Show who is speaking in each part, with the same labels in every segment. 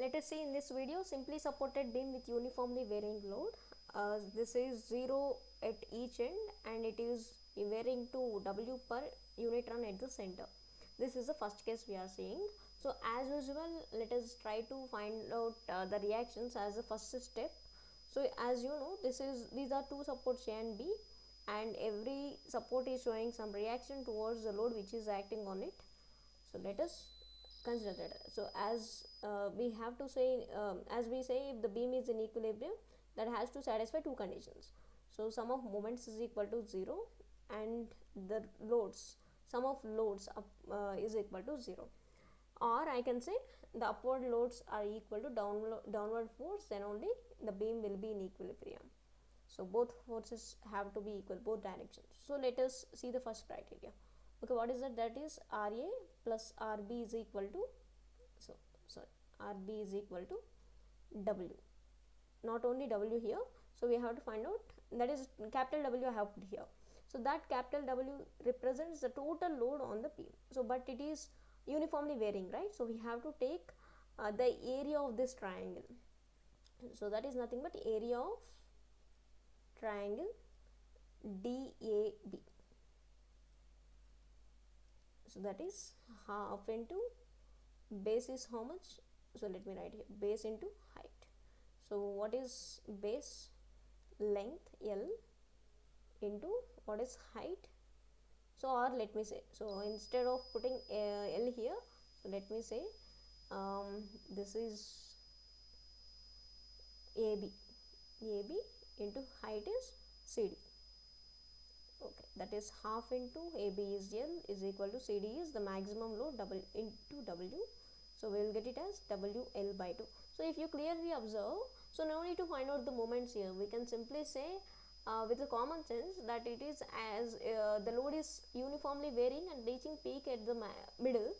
Speaker 1: Let us see in this video simply supported beam with uniformly varying load. This is 0 at each end and it is varying to W per unit run at the center. This is the first case we are seeing. So as usual, let us try to find out the reactions as the first step. So as you know, these are two supports A and B, and every support is showing some reaction towards the load which is acting on it. So let us consider that. So as we have to say, as we say, if the beam is in equilibrium, that has to satisfy two conditions. So sum of moments is equal to 0 and the loads, sum of loads is equal to 0, or I can say the upward loads are equal to downward force, then only the beam will be in equilibrium. So both forces have to be equal, both directions. So let us see the first criteria. Okay, what is that? That is RA plus RB is equal to, RB is equal to W. Not only W here, so we have to find out, that is capital W I have put here. So that capital W represents the total load on the beam. So but it is uniformly varying, right? So we have to take the area of this triangle. So that is nothing but area of triangle DAB. So that is half into base is how much? So let me write here, base into height. So what is base? Length L into what is height? So or let me say, so instead of putting L here, so let me say this is AB into height is CD. Okay, that is half into AB is L is equal to CD is the maximum load double into W. So we will get it as WL by 2. So if you clearly observe, so no need to find out the moments here. We can simply say with a common sense that it is as the load is uniformly varying and reaching peak at the middle.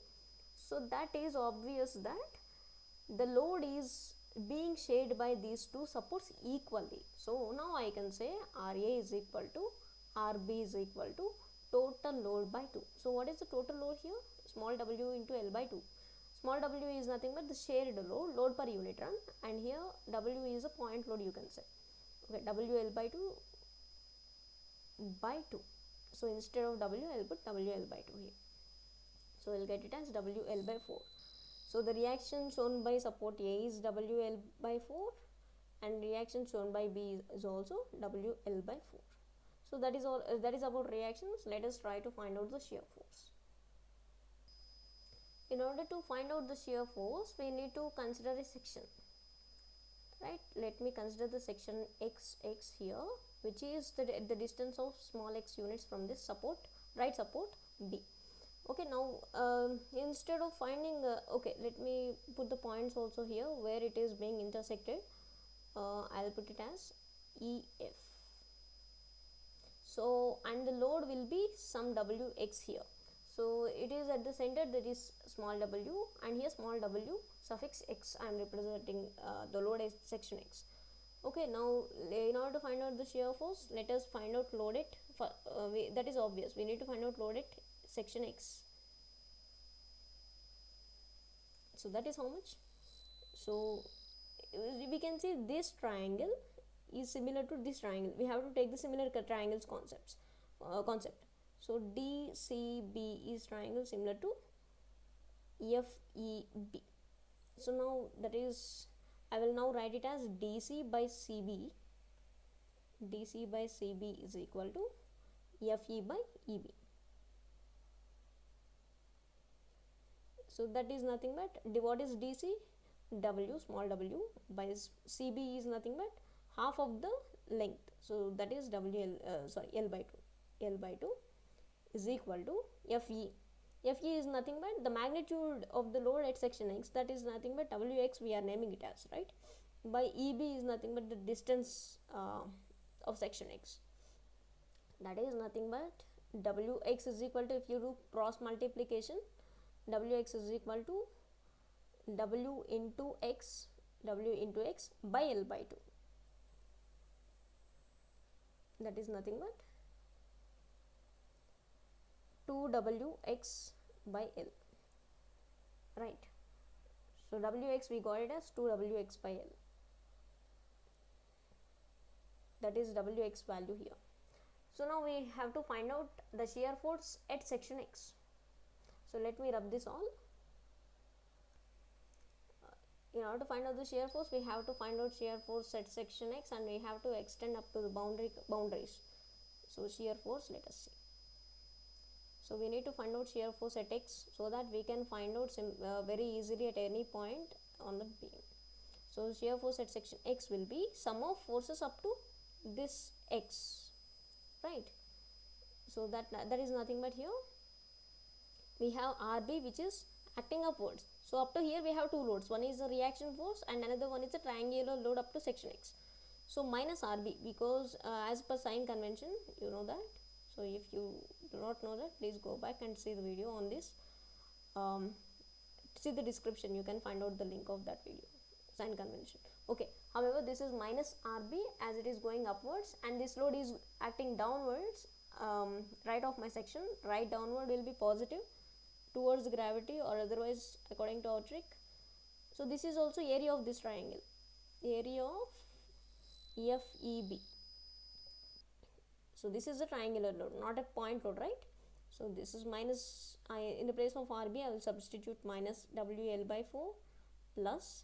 Speaker 1: So that is obvious that the load is being shared by these two supports equally. So now I can say RA is equal to RB is equal to total load by 2. So what is the total load here? Small w into L by 2. Small w is nothing but the shared load per unit run, and here W is a point load, you can say. Okay, WL by 2 by 2. So instead of W, I'll put WL by 2 here. So we'll get it as WL by 4. So the reaction shown by support A is WL by 4 and reaction shown by B is also WL by 4. So that is all. That is about reactions. Let us try to find out the shear force. In order to find out the shear force, we need to consider a section. Right? Let me consider the section XX here, which is the distance of small x units from this support, right support B. Okay, now instead of finding, okay, let me put the points also here where it is being intersected. I'll put it as EF. So, and the load will be some WX here. So, it is at the center, that is small w, and here small w suffix x. I am representing the load as section x. Okay, now in order to find out the shear force, let us find out load at, that is obvious, we need to find out load at section x. So that is how much? So we can see this triangle is similar to this triangle. We have to take the similar triangles concept. So DCB is triangle similar to FEB. So now that is, I will now write it as DC by CB. DC by CB is equal to FE by EB. So that is nothing but, what is DC? W, small w, by CB is nothing but half of the length. So that is L by 2. L by 2 is equal to FE. FE is nothing but the magnitude of the load at section X, that is nothing but WX, we are naming it as, right? By EB is nothing but the distance of section X, that is nothing but WX is equal to, if you do cross multiplication, WX is equal to W into X by L by 2. That is nothing but 2WX by L, right? So Wx we got it as 2Wx by L. That is Wx value here. So now we have to find out the shear force at section X. So let me rub this all. In order to find out the shear force, we have to find out shear force at section X, and we have to extend up to the boundaries. So shear force, let us see. So we need to find out shear force at X so that we can find out very easily at any point on the beam. So shear force at section X will be sum of forces up to this X, right? So that is nothing but here we have RB, which is acting upwards. So up to here we have two loads. One is the reaction force and another one is a triangular load up to section X. So minus RB, because as per sign convention, you know that. So if you do not know that, please go back and see the video on this. See the description, you can find out the link of that video, sign convention. Okay, however this is minus RB as it is going upwards, and this load is acting downwards. Right of my section, right downward will be positive towards gravity, or otherwise according to our trick. So this is also area of this triangle, area of FEB. So this is a triangular load, not a point load, right? So this is minus, in the place of RB I will substitute minus WL by 4 plus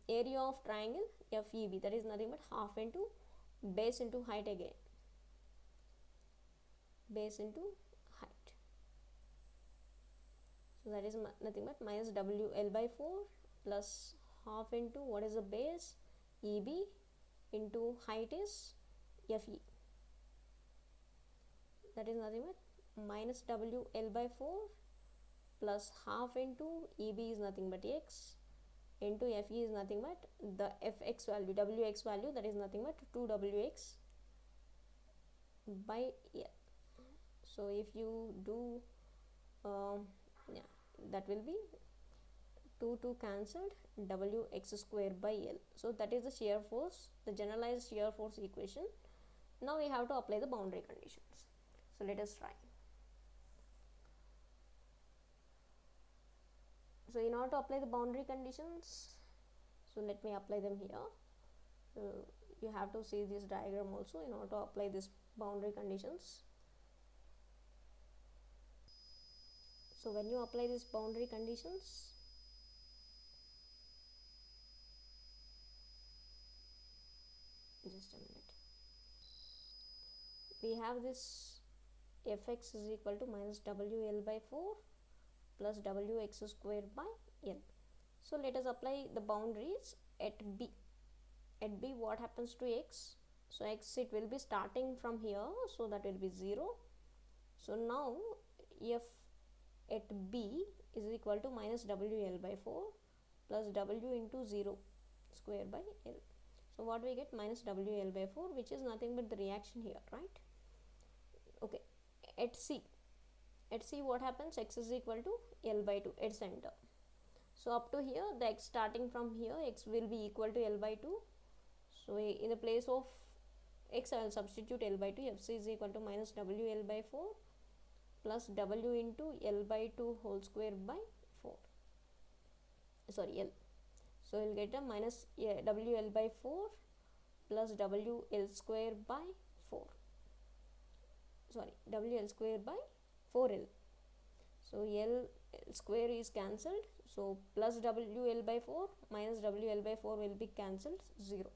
Speaker 1: area of triangle FEB, that is nothing but half into base into height again, base into height. So that is nothing but minus WL by 4 plus half into what is the base, EB, into height is FE. That is nothing but minus WL by 4 plus half into EB is nothing but X into FE is nothing but the Fx value, Wx value, that is nothing but 2Wx by L. So if you do yeah, that will be 2 cancelled, Wx square by L. So that is the shear force, the generalized shear force equation. Now we have to apply the boundary conditions. So let us try. So in order to apply the boundary conditions, so let me apply them here. You have to see this diagram also in order to apply this boundary conditions. So when you apply these boundary conditions, just a minute, we have this Fx is equal to minus WL by 4 plus Wx square by L. So let us apply the boundaries at B. At B, what happens to X? So X, it will be starting from here, so that will be 0. So now F at B is equal to minus WL by 4 plus W into 0 square by L. So what we get? Minus WL by 4, which is nothing but the reaction here, right? Okay, at C what happens? X is equal to L by 2 at center. So up to here, the X starting from here, X will be equal to L by 2. So in the place of X, I will substitute L by 2. Fc is equal to minus WL by 4 plus W into L by 2 whole square by 4. Sorry, L. So we'll get a minus WL by 4 plus WL square by 4. Sorry, WL square by 4L. So L square is cancelled. So plus WL by 4 minus WL by 4 will be cancelled, 0.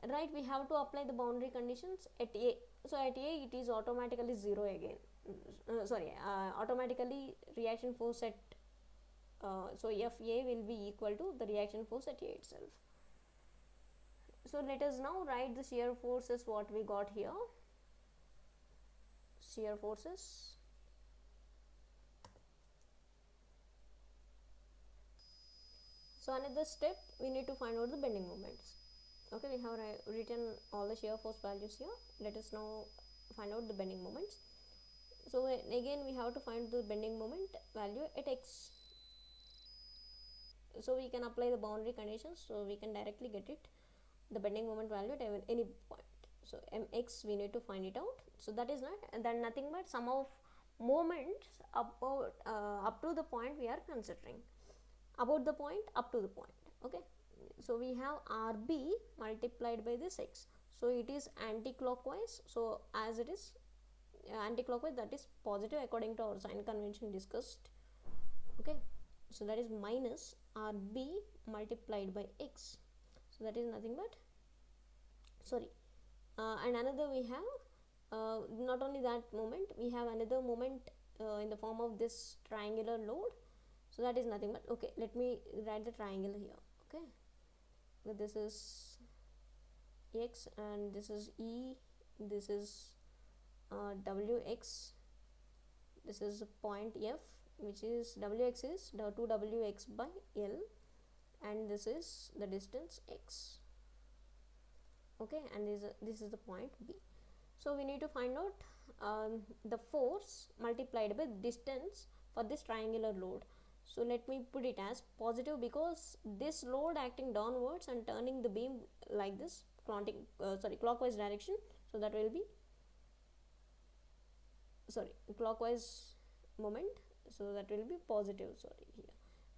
Speaker 1: Right, we have to apply the boundary conditions at A. So at A, it is automatically 0 again. Automatically reaction force at so FA will be equal to the reaction force at A itself. So let us now write the shear forces what we got here. Shear forces. So another step, we need to find out the bending moments. Okay, we have written all the shear force values here. Let us now find out the bending moments. So again we have to find the bending moment value at X. So we can apply the boundary conditions, so we can directly get it, the bending moment value at any point. So mx we need to find it out. So that is nothing but sum of moments up to the point we are considering. about the point up to the point. Okay, so we have RB multiplied by this x, so it is anti-clockwise, so as it is anti-clockwise, that is positive according to our sign convention discussed. Okay, so that is minus RB multiplied by x, so that is nothing but, sorry, and another we have not only that moment, we have another moment in the form of this triangular load, so that is nothing but, okay, let me write the triangle here. Okay, so this is x and this is E, this is wx, this is point F, which is wx is 2wx by L, and this is the distance x. Okay, and this is the point B. So we need to find out the force multiplied by distance for this triangular load. So let me put it as positive, because this load acting downwards and turning the beam like this, clockwise direction, so that will be, clockwise moment, so that will be positive, here.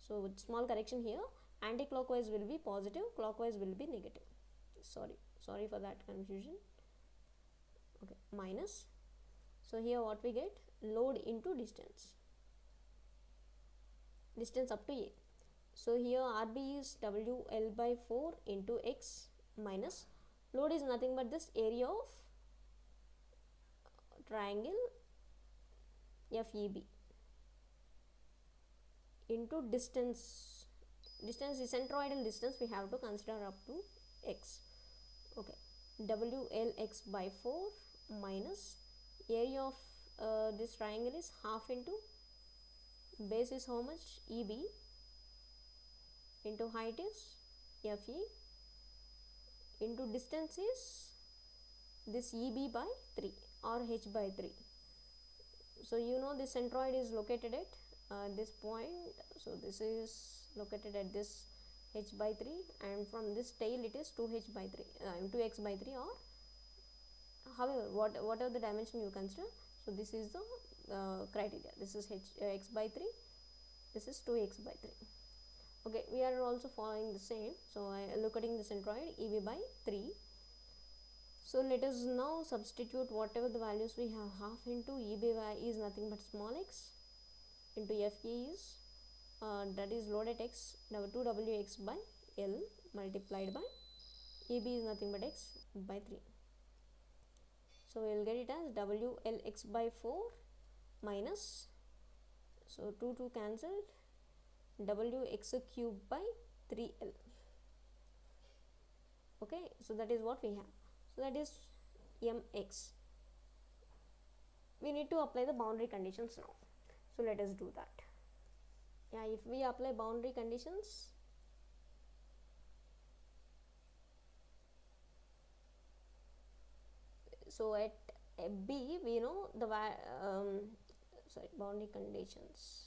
Speaker 1: So with small correction here, anti-clockwise will be positive, clockwise will be negative. Sorry for that confusion. Okay, minus, so here what we get, load into distance up to A. So here RB is WL by 4 into x, minus load is nothing but this area of triangle FEB into distance is centroidal distance, we have to consider up to x. Okay, WLx by 4 minus area of this triangle is half into base is how much, EB, into height is FE, into distance is this EB by 3 or h by 3. So you know this centroid is located at this point, so this is located at this h by 3, and from this tail it is 2h by 3 2x by 3, or however whatever the dimension you consider. So this is the criteria, this is x by 3, this is 2x by 3. Okay, we are also following the same, so I am looking at the centroid EB by 3. So let us now substitute whatever the values we have. Half into EB is nothing but small x, into FE is that is load at x, 2wx by L, multiplied by EB is nothing but x by 3. So we will get it as WLx by 4 minus, so 2 cancelled, wx cube by 3L. Okay, so that is what we have. So that is mx. We need to apply the boundary conditions now. So let us do that. Yeah, if we apply boundary conditions, so at B we know the boundary conditions.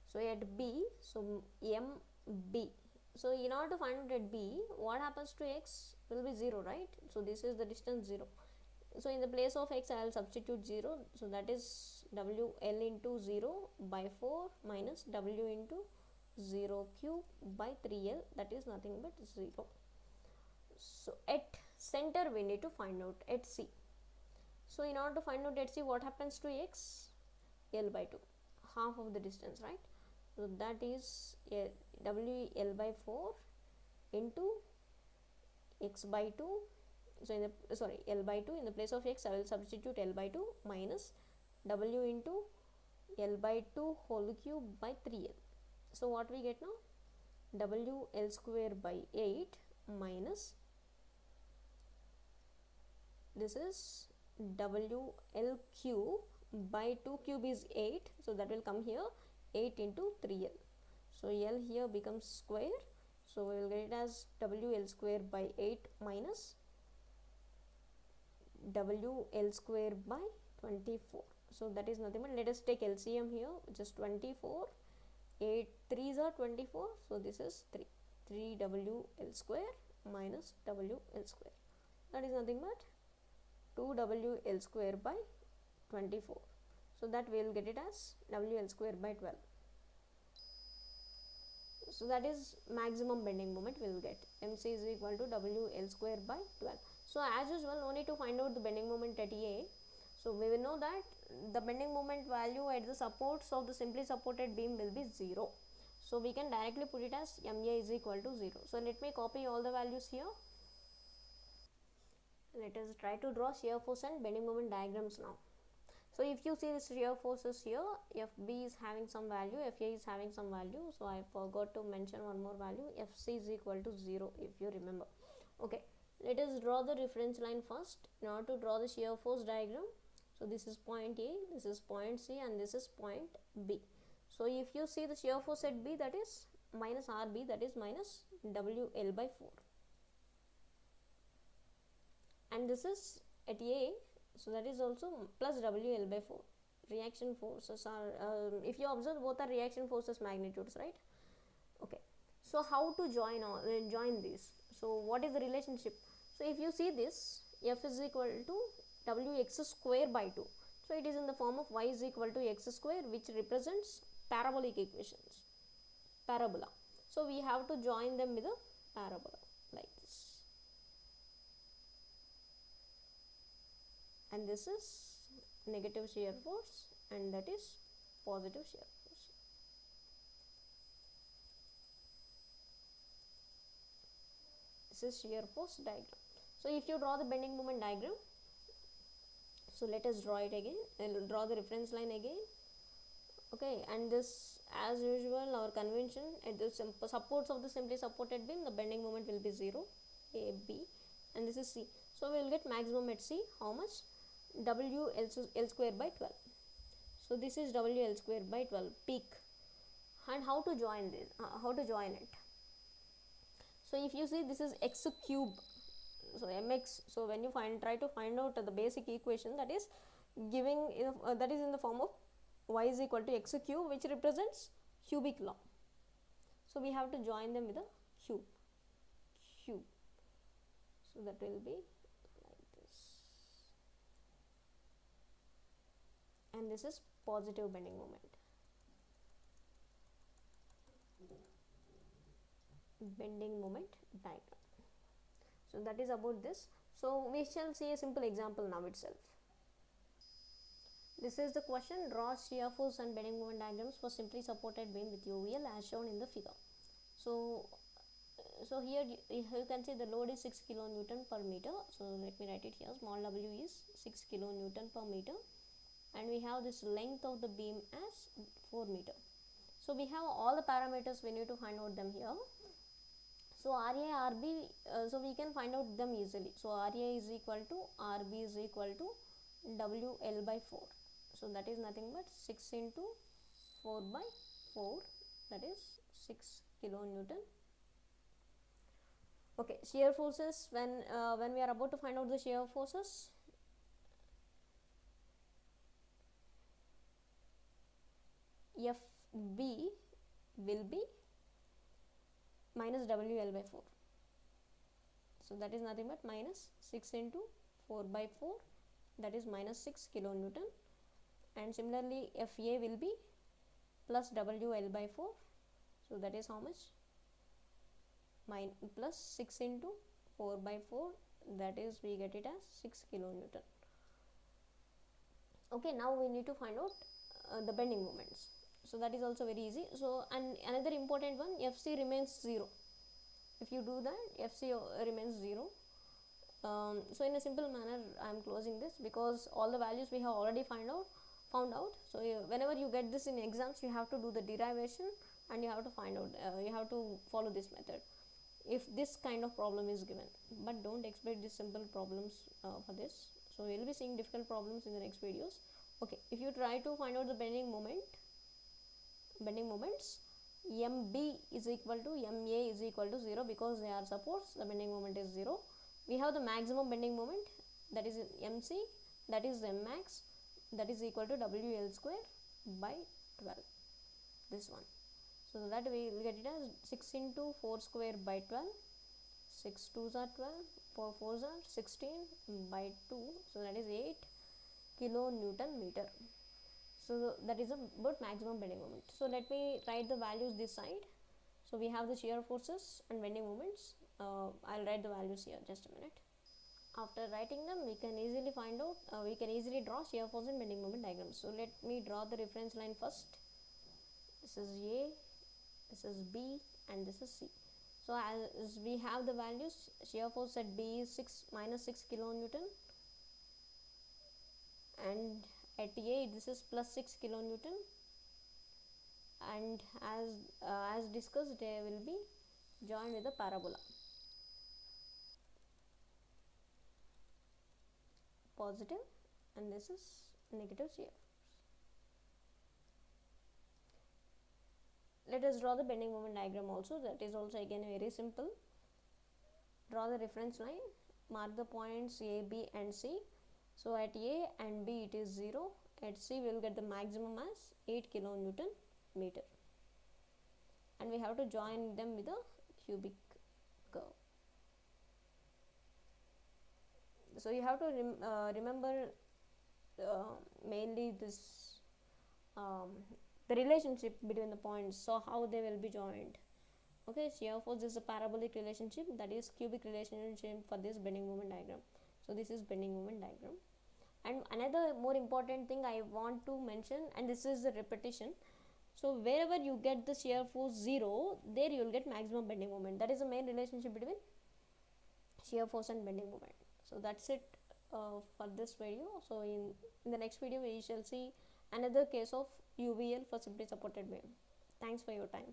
Speaker 1: So at B, so MB. So in order to find out at B, what happens to x will be 0, right? So this is the distance 0. So in the place of x I will substitute 0. So that is WL into 0 by 4 minus W into 0 cube by 3L, that is nothing but 0. So at center we need to find out at C. So in order to find out at C, what happens to x? L by 2, half of the distance, right? So that is WL by 4 into x by 2. So in the L by 2, in the place of x I will substitute L by 2 minus W into L by 2 whole cube by 3L. So what we get now? WL square by 8 minus, this is WL cube by 2 cube is 8, so that will come here 8 into 3L. So L here becomes square, so we will get it as WL square by 8 minus WL square by 24. So that is nothing but, let us take LCM here, which is 24, 8 3s are 24, so this is 3 WL square minus WL square, that is nothing but 2 WL square by 24. So that we will get it as WL square by 12. So that is maximum bending moment we will get. MC is equal to WL square by 12. So as usual, no need to find out the bending moment at A. So we will know that the bending moment value at the supports of the simply supported beam will be 0. So we can directly put it as MA is equal to 0. So let me copy all the values here. Let us try to draw shear force and bending moment diagrams now. So if you see the shear forces here, FB is having some value, FA is having some value. So I forgot to mention one more value, FC is equal to 0 if you remember. Okay, let us draw the reference line first in order to draw the shear force diagram. So this is point A, this is point C, and this is point B. So if you see the shear force at B, that is minus RB, that is minus WL by 4. And this is at A, so that is also plus WL by 4. Reaction forces are, if you observe, both are reaction forces magnitudes, right? Okay, so how to join these? So what is the relationship? So if you see this, F is equal to Wx square by 2. So it is in the form of y is equal to x square, which represents parabolic equations, parabola. So we have to join them with a parabola like this. And this is negative shear force, and that is positive shear force. This is shear force diagram. So if you draw the bending moment diagram, so let us draw it again, and draw the reference line again. Okay, and this, as usual, our convention, at the supports of the simply supported beam, the bending moment will be 0, A, B, and this is C. So we will get maximum at C, how much? WL square by 12. So this is WL square by 12 peak. And how to join this? How to join it? So if you see, this is x cube, so mx. So when you try to find out the basic equation, that is giving that is in the form of y is equal to x cube, which represents cubic law. So we have to join them with a cube. So that will be like this. And this is positive bending moment. Bending moment diagram. So that is about this. So we shall see a simple example now itself. This is the question: draw shear force and bending moment diagrams for simply supported beam with UVL as shown in the figure. So here you can see the load is 6 kilonewton per meter. So let me write it here. Small w is 6 kilonewton per meter, and we have this length of the beam as 4 meter. So we have all the parameters, we need to find out them here. So RA, RB, so we can find out them easily. So RA is equal to RB is equal to WL by 4. So that is nothing but 6 into 4 by 4, that is 6 kilonewton. Okay, shear forces, when we are about to find out the shear forces, FB will be minus WL by 4. So that is nothing but minus 6 into 4 by 4, that is minus 6 kilonewton. And similarly FA will be plus WL by 4. So that is how much? Plus 6 into 4 by 4, that is we get it as 6 kilonewton. Okay, now we need to find out the bending moments. So that is also very easy. So, and another important one, FC remains 0. If you do that, FC remains 0. So in a simple manner, I am closing this because all the values we have already found out. So whenever you get this in exams, you have to do the derivation and you have to find out, you have to follow this method if this kind of problem is given. But don't expect these simple problems for this. So we will be seeing difficult problems in the next videos. Okay, if you try to find out the bending moments, MB is equal to MA is equal to 0 because they are supports, the bending moment is 0. We have the maximum bending moment, that is MC, that is Mmax, that is equal to WL square by 12, this one. So that we will get it as 6 into 4 square by 12, 6 2s are 12, 4 4s are 16 by 2, so that is 8 kilonewton meter. So that is about maximum bending moment. So let me write the values this side. So we have the shear forces and bending moments. I'll write the values here, just a minute. After writing them, we can easily find out, we can easily draw shear force and bending moment diagrams. So let me draw the reference line first. This is A, this is B, and this is C. So as we have the values, shear force at B is minus 6 kilonewton, and at A this is plus 6 kilonewton, and as discussed, they will be joined with a parabola. Positive, and this is negative shear force. Let us draw the bending moment diagram also. That is also again very simple. Draw the reference line, mark the points A, B and C. So at A and B it is 0, at C we will get the maximum as 8 kilonewton meter, and we have to join them with a cubic curve. So you have to remember mainly this the relationship between the points, so how they will be joined. Okay, shear force is a parabolic relationship, that is cubic relationship for this bending moment diagram. So this is bending moment diagram. And another more important thing I want to mention, and this is the repetition. So wherever you get the shear force 0, there you will get maximum bending moment. That is the main relationship between shear force and bending moment. So that's it for this video. So in the next video we shall see another case of UVL for simply supported beam. Thanks for your time.